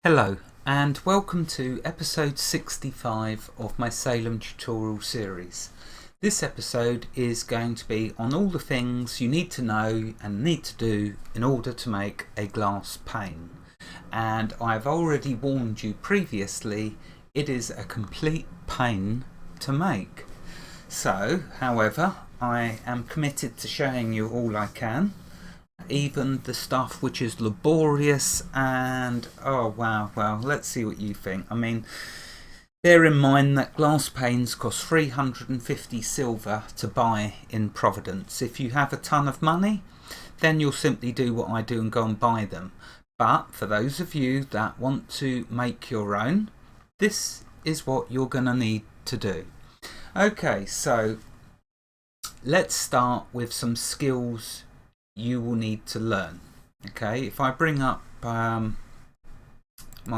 Hello and welcome to episode 65 of my Salem tutorial series. This episode is going to be on all the things you need to know and need to do in order to make a glass pane. And I've already warned you previously, it is a complete pain to make. So, however, I am committed to showing you all I can. Even the stuff which is laborious and well, let's see what you think. I mean, bear in mind that glass panes cost 350 silver to buy in Providence. If you have a ton of money, then you'll simply do what I do and go and buy them. But for those of you that want to make your own, this is what you're going to need to do. Okay, so let's start with some skills you will need to learn. Okay, if I bring up my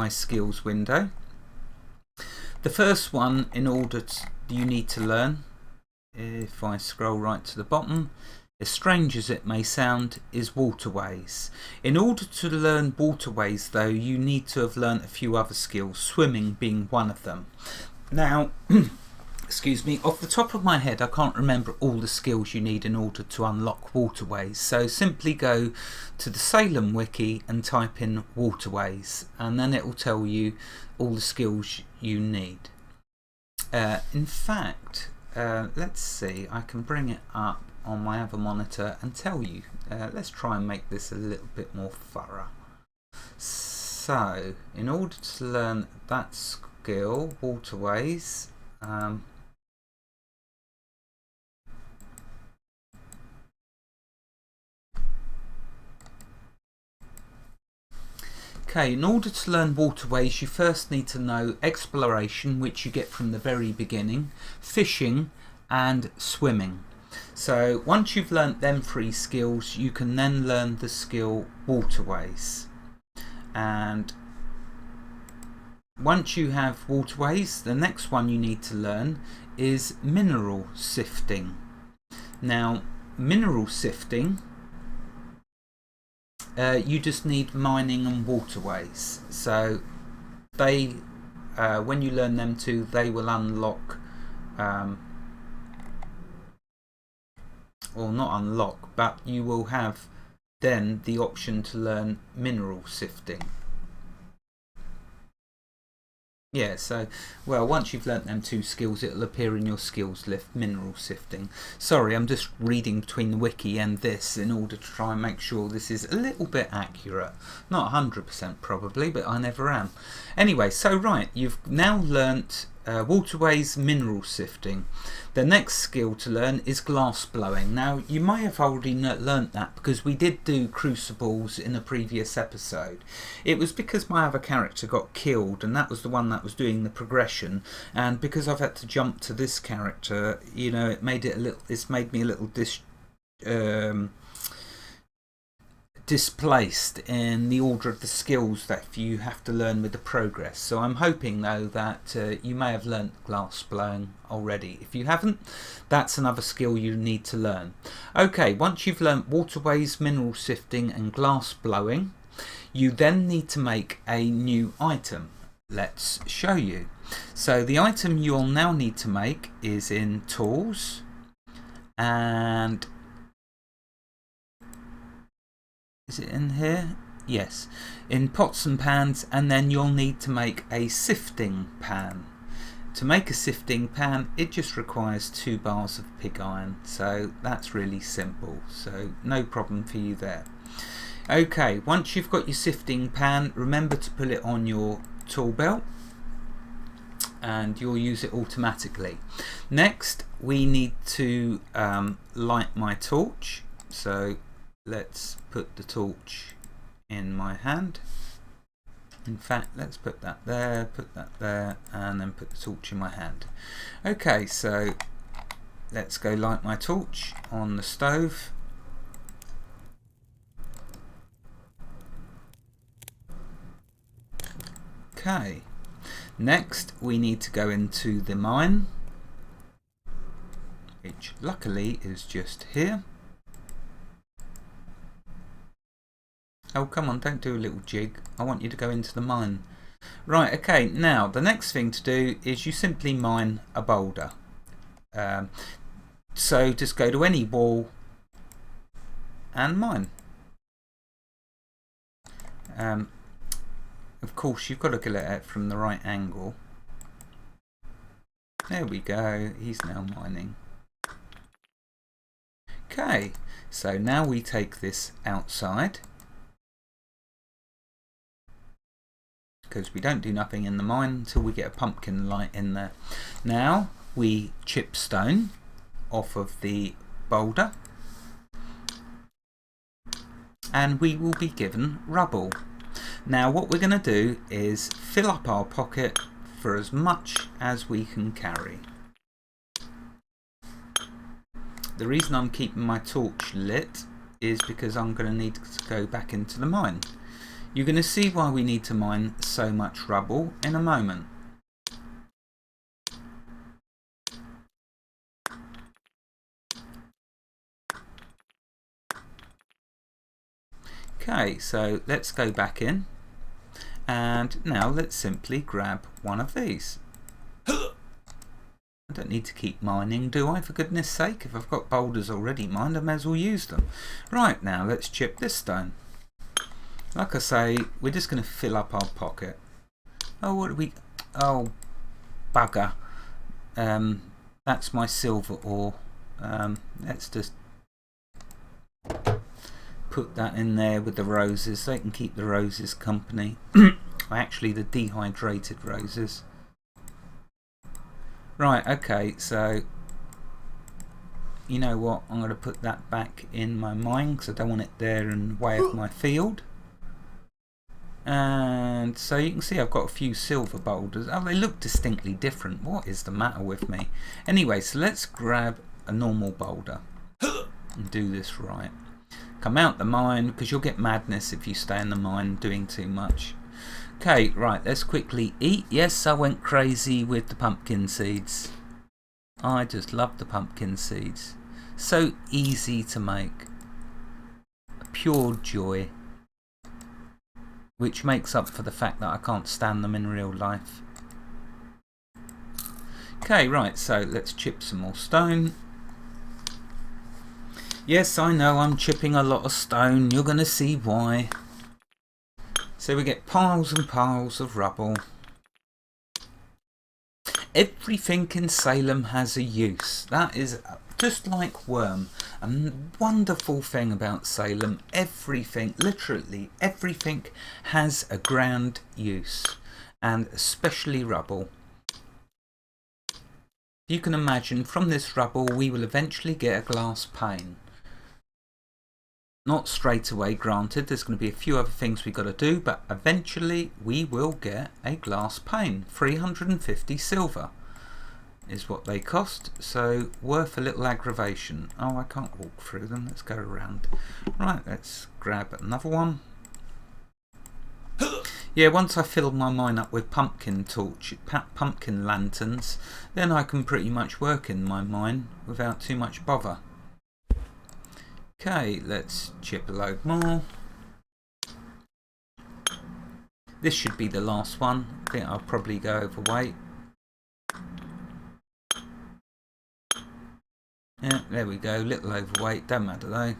skills window, the first one you need to learn, if I scroll right to the bottom, as strange as it may sound, is waterways. In order to learn waterways though, you need to have learnt a few other skills, swimming being one of them. Now excuse me, off the top of my head I can't remember all the skills you need in order to unlock waterways, so simply go to the Salem wiki and type in waterways and then it will tell you all the skills you need. In fact, let's see, I can bring it up on my other monitor and tell you. Let's try and make this a little bit more thorough. So in order to learn that skill, waterways, okay, in order to learn waterways, you first need to know exploration, which you get from the very beginning, fishing and swimming. So once you've learnt them three skills, you can then learn the skill waterways. And once you have waterways, the next one you need to learn is mineral sifting. Now, mineral sifting, you just need mining and waterways. So they, when you learn them two, they will unlock, or not unlock, but you will have then the option to learn mineral sifting. Yeah, so, well, once you've learnt them two skills, it'll appear in your skills list, mineral sifting. Sorry, I'm just reading between the wiki and this in order to try and make sure this is a little bit accurate. Not 100% probably, but I never am. Anyway, so right, you've now learnt waterways, mineral sifting. The next skill to learn is glass blowing. Now, you may have already learnt that because we did do crucibles in a previous episode. It was because my other character got killed and that was the one that was doing the progression, and because I've had to jump to this character, you know, it's made me a little displaced in the order of the skills that you have to learn with the progress. So I'm hoping though that you may have learnt glass blowing already. If you haven't, that's another skill you need to learn. Okay, once you've learnt waterways, mineral sifting and glass blowing, you then need to make a new item. Let's show you. So the item you'll now need to make is in tools, and is it in here? Yes, in pots and pans, and then you'll need to make a sifting pan. To make a sifting pan, it just requires 2 bars of pig iron, so that's really simple, so no problem for you there. Okay, once you've got your sifting pan, remember to put it on your tool belt and you'll use it automatically. Next, we need to light my torch, so let's put the torch in my hand. In fact, let's put that there, and then put the torch in my hand. Okay, so let's go light my torch on the stove. Okay, next we need to go into the mine, which luckily is just here. Oh, come on, don't do a little jig. I want you to go into the mine. Right, okay, now the next thing to do is you simply mine a boulder. So just go to any wall and mine. Of course, you've got to get it from the right angle. There we go, he's now mining. Okay, so now we take this outside, because we don't do nothing in the mine until we get a pumpkin light in there. Now we chip stone off of the boulder and we will be given rubble. Now what we're going to do is fill up our pocket for as much as we can carry. The reason I'm keeping my torch lit is because I'm going to need to go back into the mine. You're going to see why we need to mine so much rubble in a moment. Okay, so let's go back in, and now let's simply grab one of these. I don't need to keep mining, do I, for goodness sake? If I've got boulders already mined, I may as well use them. Right, now let's chip this stone. Like I say, we're just going to fill up our pocket. Oh, what do we... Oh, bugger. That's my silver ore. Let's just put that in there with the roses so they can keep the roses company. Actually, the dehydrated roses. Right, okay, so you know what? I'm going to put that back in my mine because I don't want it there in the way of my field. And so you can see I've got a few silver boulders. Oh, they look distinctly different. What is the matter with me? Anyway, so let's grab a normal boulder and do this right. Come out the mine, because you'll get madness if you stay in the mine doing too much. Okay, right, let's quickly eat. Yes, I went crazy with the pumpkin seeds. I just love the pumpkin seeds. So easy to make. A pure joy. Which makes up for the fact that I can't stand them in real life. Okay, right, so let's chip some more stone. Yes, I know I'm chipping a lot of stone. You're going to see why. So we get piles and piles of rubble. Everything in Salem has a use. That is just like worm. A wonderful thing about Salem. Everything, literally everything, has a grand use. And especially rubble. You can imagine from this rubble we will eventually get a glass pane. Not straight away, granted, there's going to be a few other things we've got to do, but eventually we will get a glass pane. 350 silver is what they cost, so worth a little aggravation. Oh, I can't walk through them, let's go around. Right, let's grab another one. Yeah, once I fill my mine up with pumpkin lanterns, then I can pretty much work in my mine without too much bother. Okay, let's chip a load more. This should be the last one. I think I'll probably go overweight. Yeah, there we go, little overweight, don't matter though.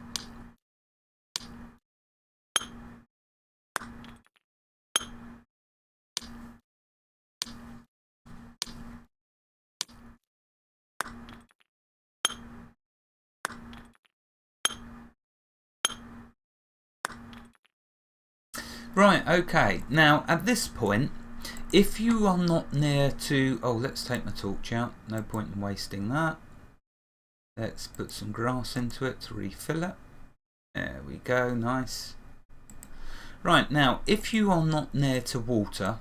Right, okay, now at this point, if you are not near to... Oh, let's take my torch out, no point in wasting that. Let's put some grass into it to refill it. There we go, nice. Right, now, if you are not near to water,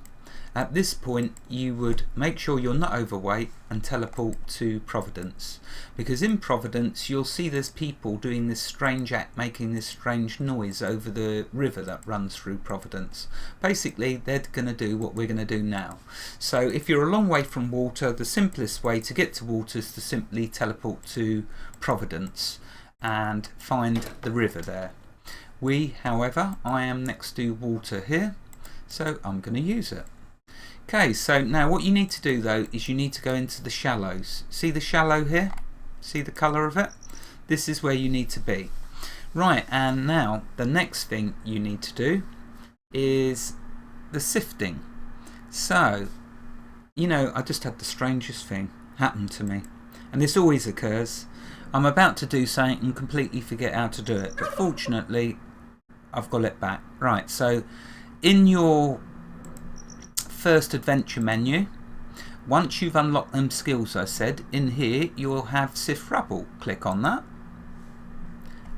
at this point you would make sure you're not overweight and teleport to Providence. Because in Providence you'll see there's people doing this strange act, making this strange noise over the river that runs through Providence. Basically they're going to do what we're going to do now. So if you're a long way from water, the simplest way to get to water is to simply teleport to Providence and find the river there. However, I am next to water here, so I'm going to use it. Okay, so now what you need to do though is you need to go into the shallows. See the shallow here? See the colour of it? This is where you need to be. Right, and now the next thing you need to do is the sifting. So, you know, I just had the strangest thing happen to me. And this always occurs. I'm about to do something and completely forget how to do it. But fortunately, I've got it back. Right, so in your first adventure menu, once you've unlocked them skills I said, in here you'll have sift rubble. Click on that.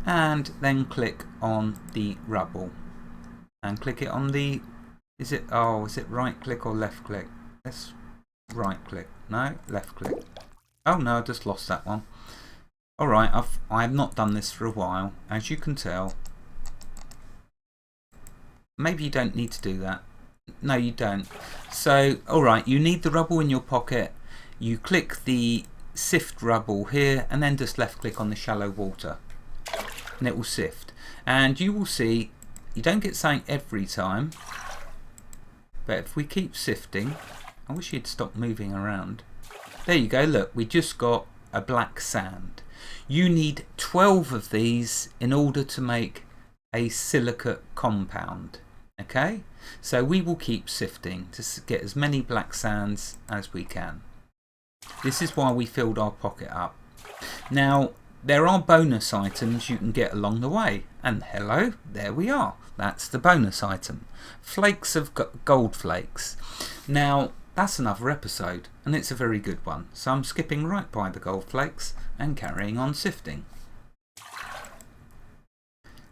And then click on the rubble. And click it on the, is it right click or left click? Let's right click. No, left click. Oh no, I just lost that one. Alright, I have not done this for a while, as you can tell. Maybe you don't need to do that. No, you don't. So, alright, you need the rubble in your pocket. You click the sift rubble here, and then just left click on the shallow water. And it will sift. And you will see, you don't get something every time. But if we keep sifting, I wish you'd stop moving around. There you go, look, we just got a black sand. You need 12 of these in order to make a silicate compound. Okay, so we will keep sifting to get as many black sands as we can. This is why we filled our pocket up. Now, there are bonus items you can get along the way. And hello, there we are. That's the bonus item. Flakes of gold flakes. Now, that's another episode, and it's a very good one. So I'm skipping right by the gold flakes and carrying on sifting.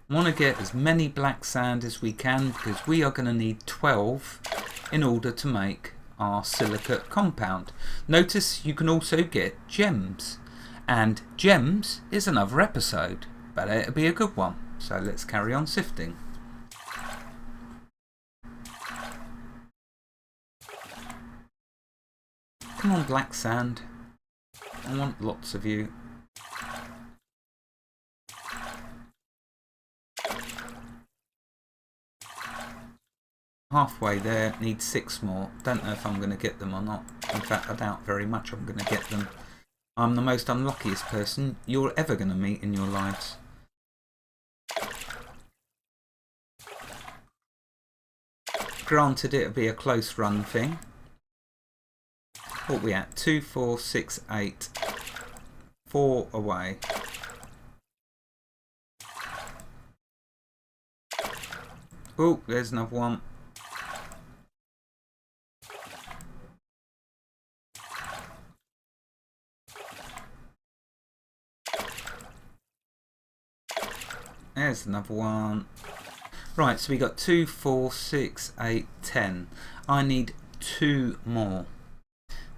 Want to get as many black sand as we can because we are going to need 12 in order to make our silicate compound. Notice you can also get gems, and gems is another episode, but it'll be a good one. So let's carry on sifting. Come on, black sand. I want lots of you. Halfway there, need 6 more. Don't know if I'm going to get them or not. In fact, I doubt very much I'm going to get them. I'm the most unluckiest person you're ever going to meet in your lives. Granted, it'll be a close run thing. What are we at? 2, 4, 6, 8. 4 away. Oh, there's another one. There's another one. Right, so we got 2, 4, 6, 8, 10. I need 2 more.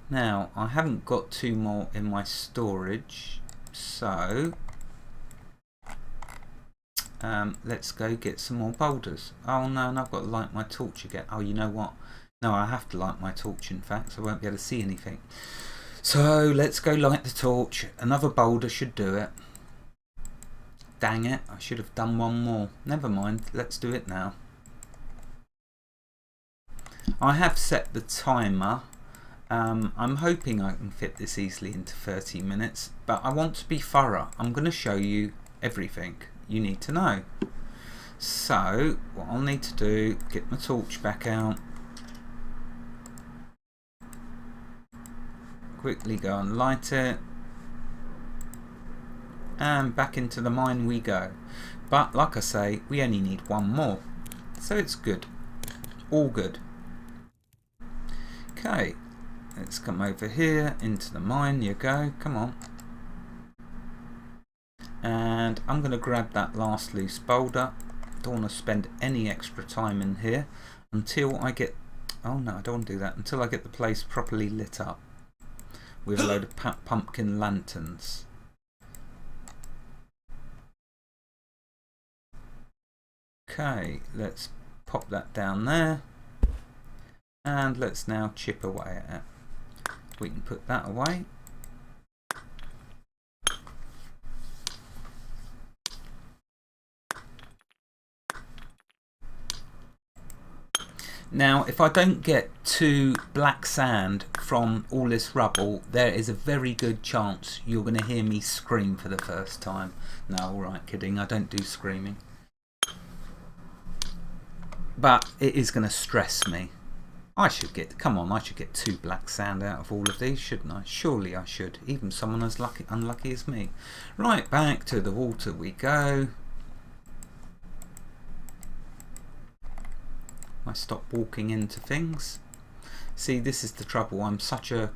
Now, I haven't got 2 more in my storage, so let's go get some more boulders. Oh no, and I've got to light my torch again. Oh, you know what? No, I have to light my torch, in fact, so I won't be able to see anything. So let's go light the torch. Another boulder should do it. Dang it, I should have done 1 more. Never mind, let's do it now. I have set the timer. I'm hoping I can fit this easily into 30 minutes, but I want to be thorough. I'm going to show you everything you need to know. So, what I'll need to do, get my torch back out. Quickly go and light it. And back into the mine we go. But, like I say, we only need 1 more. So it's good. All good. Okay. Let's come over here into the mine. You go. Come on. And I'm going to grab that last loose boulder. Don't want to spend any extra time in here until I get... Oh no, I don't want to do that. Until I get the place properly lit up with a load of pumpkin lanterns. Okay, let's pop that down there. And let's now chip away at it. We can put that away. Now, if I don't get 2 black sand from all this rubble, there is a very good chance you're going to hear me scream for the first time. No, alright, kidding, I don't do screaming. But it is going to stress me. I should get 2 black sand out of all of these, shouldn't I? Surely I should, even someone as unlucky as me. Right, back to the water we go. I stop walking into things. See, this is the trouble. I'm such a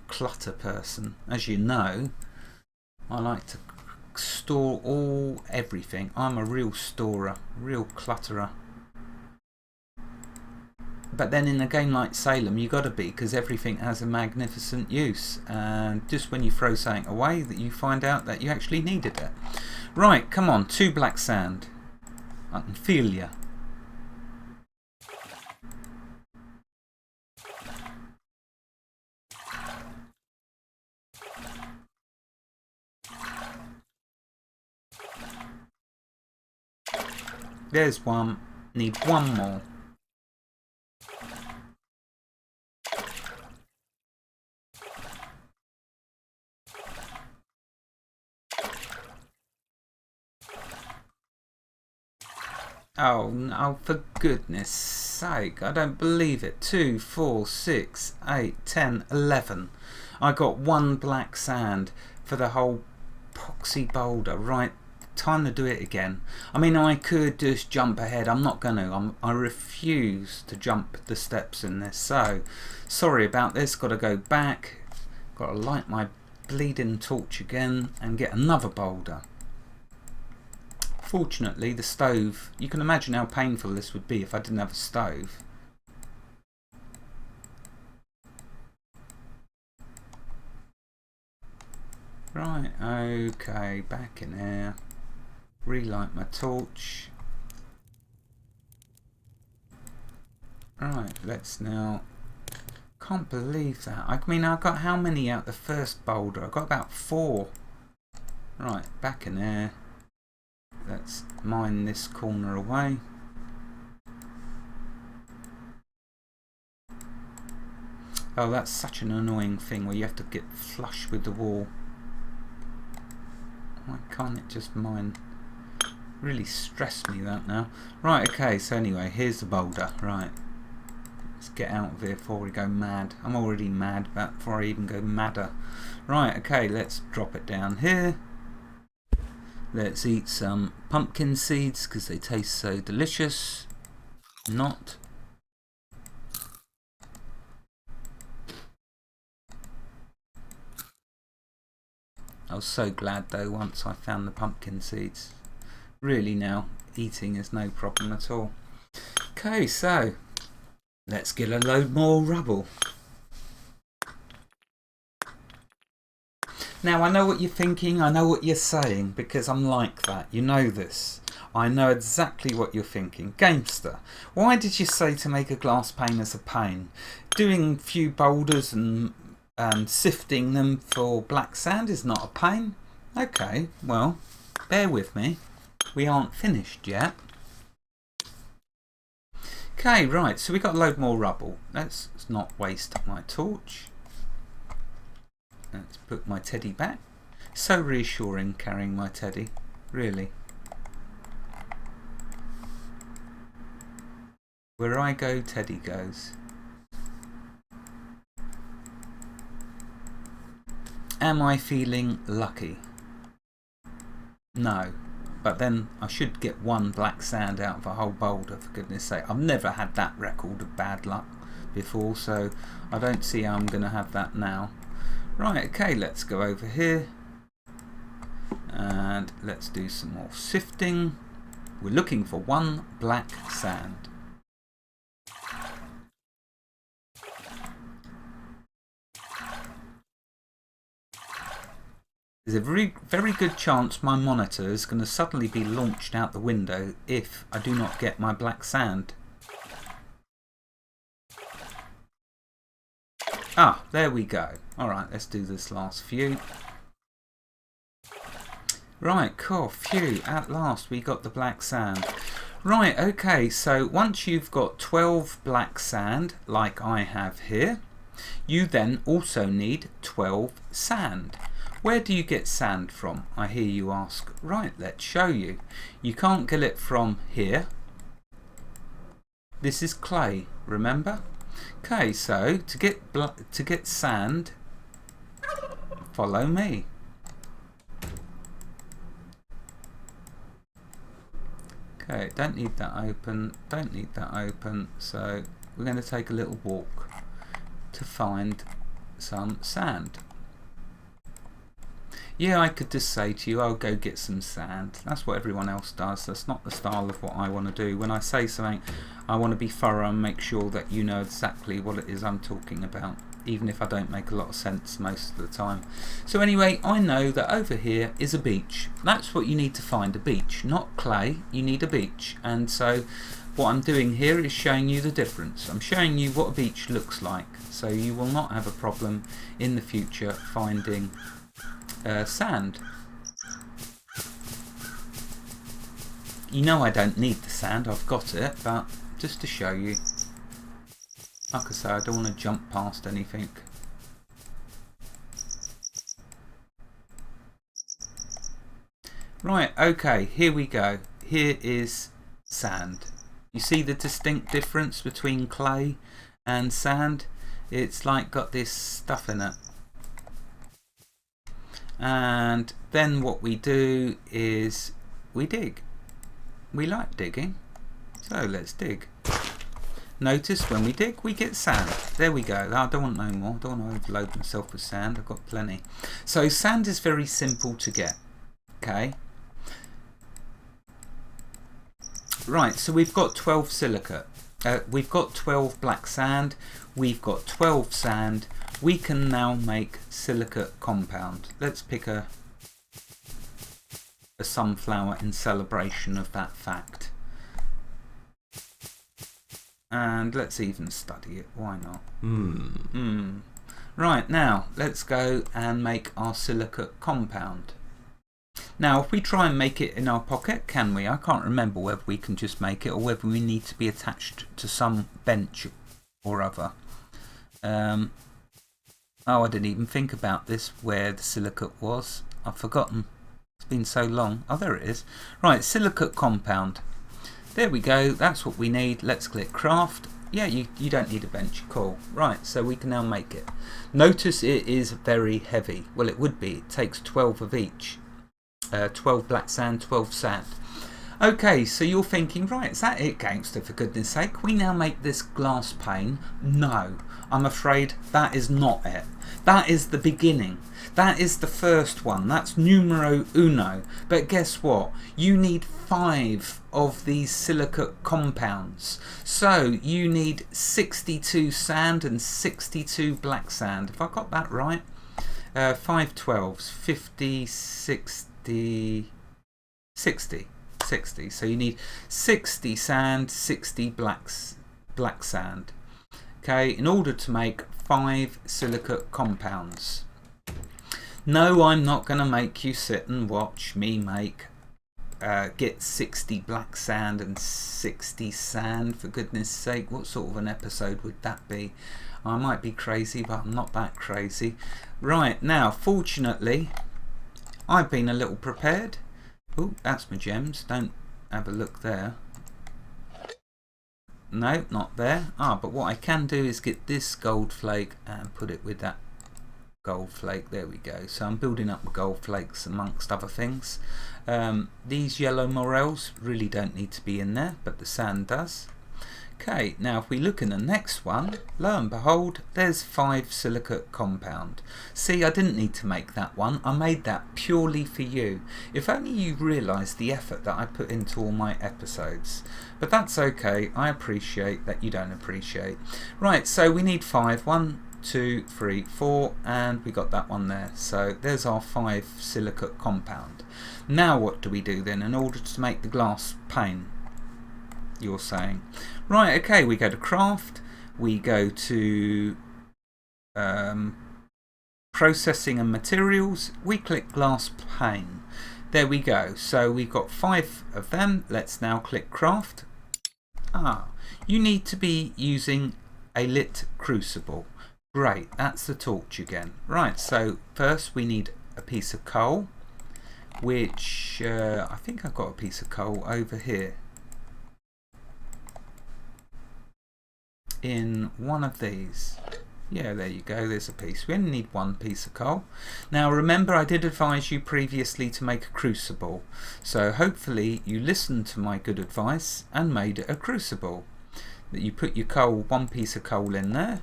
clutter person. As you know, I like to store everything. I'm a real storer, real clutterer. But then in a game like Salem, you got to be, because everything has a magnificent use. And just when you throw something away, that you find out that you actually needed it. Right, come on, 2 black sand. I can feel you. There's one. Need 1 more. Oh no, for goodness sake, I don't believe it. 2, 4, 6, 8, 10, 11. I got 1 black sand for the whole poxy boulder. Right, time to do it again. I mean, I could just jump ahead. I'm not going to. I refuse to jump the steps in this. So, sorry about this. Got to go back. Got to light my bleeding torch again and get another boulder. Fortunately, the stove, you can imagine how painful this would be if I didn't have a stove. Right, okay, back in here. Relight my torch. Right, let's now... Can't believe that. I mean, I got how many out the first boulder? I got about 4. Right, back in here. Let's mine this corner away. Oh, that's such an annoying thing where you have to get flush with the wall. Why can't it just mine? Really stress me that now. Right, okay, so anyway, here's the boulder. Right. Let's get out of here before we go mad. I'm already mad, but before I even go madder. Right, okay, let's drop it down here. Let's eat some pumpkin seeds because they taste so delicious. Not. I was so glad though once I found the pumpkin seeds. Really now, eating is no problem at all. Okay, so let's get a load more rubble. Now, I know what you're thinking, I know what you're saying, because I'm like that. You know this. I know exactly what you're thinking. Gamester, why did you say to make a glass pane as a pain? Doing a few boulders and sifting them for black sand is not a pain? Okay, well, bear with me. We aren't finished yet. Okay, right, so we got a load more rubble. Let's not waste my torch. Let's put my teddy back. So reassuring carrying my teddy, really. Where I go, Teddy goes. Am I feeling lucky? No, but then I should get 1 black sand out of a whole boulder, for goodness sake. I've never had that record of bad luck before, so I don't see how I'm going to have that now. Right, okay, let's go over here and let's do some more sifting. We're looking for 1 black sand. There's a very good chance my monitor is going to suddenly be launched out the window if I do not get my black sand. Ah, there we go. Alright, let's do this last few. Right, cool, phew, at last we got the black sand. Right, okay, so once you've got 12 black sand, like I have here, you then also need 12 sand. Where do you get sand from? I hear you ask. Right, let's show you. You can't get it from here. This is clay, remember? Okay, so to get sand, follow me. Okay, don't need that open, don't need that open, so we're going to take a little walk to find some sand. Yeah, I could just say to you, I'll go get some sand. That's what everyone else does. That's not the style of what I want to do. When I say something, I want to be thorough and make sure that you know exactly what it is I'm talking about, even if I don't make a lot of sense most of the time. So anyway, I know that over here is a beach. That's what you need to find, a beach, not clay. You need a beach. And so what I'm doing here is showing you the difference. I'm showing you what a beach looks like, so you will not have a problem in the future finding sand. You know I don't need the sand, I've got it, but just to show you. Like I say, I don't want to jump past anything. Right, okay, here we go. Here is sand. You see the distinct difference between clay and sand? It's like got this stuff in it. And then what we do is we dig. We like digging, so let's dig. Notice when we dig we get sand. There we go. I don't want no more. I don't want to overload myself with sand. I've got plenty. So sand is very simple to get. Okay. Right, so we've got 12 silicate. We've got 12 black sand. We've got 12 sand. We can now make silicate compound. Let's pick a sunflower in celebration of that fact. And let's even study it. Why not? Right, now let's go and make our silicate compound. Now if we try and make it in our pocket, can we? I can't remember whether we can just make it or whether we need to be attached to some bench or other. Oh, I didn't even think about this, where the silicate was. I've forgotten. It's been so long. Oh, there it is. Right, silicate compound. There we go. That's what we need. Let's click craft. Yeah, you don't need a bench. Cool. Right, so we can now make it. Notice it is very heavy. Well, it would be. It takes 12 of each. 12 black sand, 12 sand. Okay, so you're thinking, right, is that it, gangster, for goodness sake? We now make this glass pane? No, I'm afraid that is not it. That is the beginning. That is the first one. That's numero uno. But guess what? You need 5 of these silicate compounds. So you need 62 sand and 62 black sand. If I got that right, 5 12s, 50, 60, 60. 60. So you need 60 sand, 60 black sand. Okay, in order to make 5 silicate compounds. No, I'm not going to make you sit and watch me make get 60 black sand and 60 sand, for goodness sake. What sort of an episode would that be? I might be crazy, but I'm not that crazy. Right, now fortunately I've been a little prepared. Oh, that's my gems. Don't have a look there. No, not there. But what I can do is get this gold flake and put it with that gold flake. There we go. So I'm building up the gold flakes amongst other things. These yellow morels really don't need to be in there, but the sand does. Okay, now if we look in the next one, lo and behold, there's 5 silicate compound. See, I didn't need to make that one. I made that purely for you. If only you realised the effort that I put into all my episodes. But that's okay. I appreciate that you don't appreciate. Right, so we need 5. 1, 2, 3, 4, and we got that one there. So there's our 5 silicate compound. Now what do we do then in order to make the glass pane? You're saying, right, okay, we go to craft, we go to processing and materials, we click glass pane. There we go. So we've got 5 of them. Let's now click craft. You need to be using a lit crucible. Great, that's the torch again. Right, so first we need a piece of coal, which I think I've got a piece of coal over here in one of these. Yeah, there you go, there's a piece. We only need 1 piece of coal. Now remember, I did advise you previously to make a crucible, so hopefully you listened to my good advice and made it a crucible. That you put your coal, 1 piece of coal in there,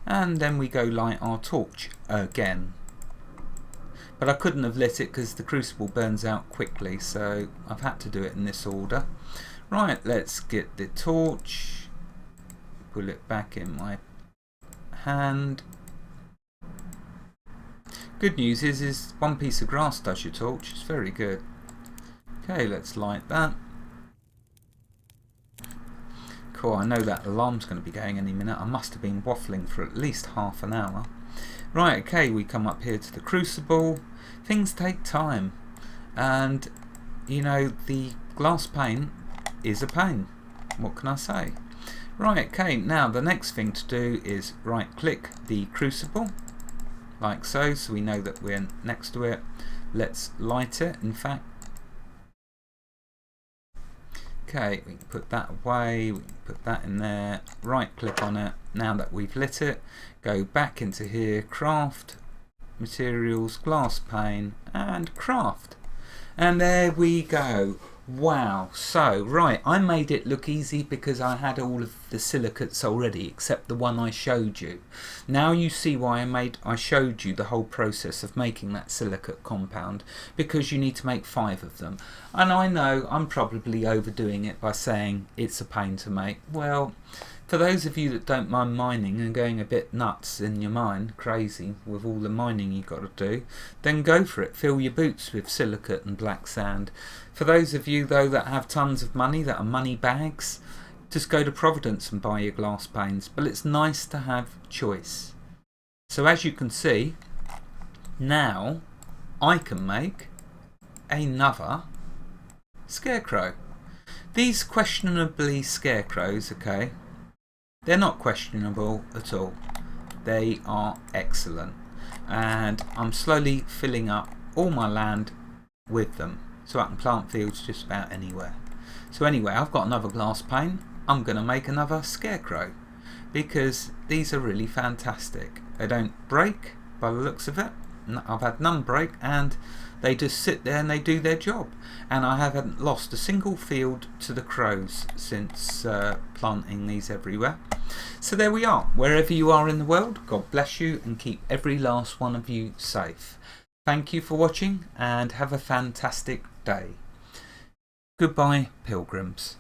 and then we go light our torch again. But I couldn't have lit it because the crucible burns out quickly, so I've had to do it in this order. Right, let's get the torch, pull it back in my hand. Good news is 1 piece of grass does your torch. It's very good. Okay, let's light that. Cool, I know that alarm's going to be going any minute. I must have been waffling for at least half an hour. Right, okay, we come up here to the crucible. Things take time, and you know, the glass pane is a pain. What can I say? Right, okay, now the next thing to do is right click the crucible like so we know that we're next to it. Let's light it. In fact, okay, we can put that away, we can put that in there, right click on it. Now that we've lit it, go back into here, craft, materials, glass pane, and craft. And there we go. Wow. So right, I made it look easy because I had all of the silicates already except the one I showed you. Now you see why I showed you the whole process of making that silicate compound, because you need to make 5 of them. And I know I'm probably overdoing it by saying it's a pain to make. Well, for those of you that don't mind mining and going a bit nuts in your mind, crazy with all the mining you've got to do, then go for it. Fill your boots with silicate and black sand. For those of you though that have tons of money, that are money bags, just go to Providence and buy your glass panes. But it's nice to have choice. So as you can see, now I can make another scarecrow. These questionably scarecrows, okay, they're not questionable at all. They are excellent. And I'm slowly filling up all my land with them, so I can plant fields just about anywhere. So anyway, I've got another glass pane. I'm going to make another scarecrow because these are really fantastic. They don't break by the looks of it. I've had none break, and they just sit there and they do their job. And I haven't lost a single field to the crows since planting these everywhere. So there we are. Wherever you are in the world, God bless you and keep every last one of you safe. Thank you for watching and have a fantastic day. Goodbye, pilgrims.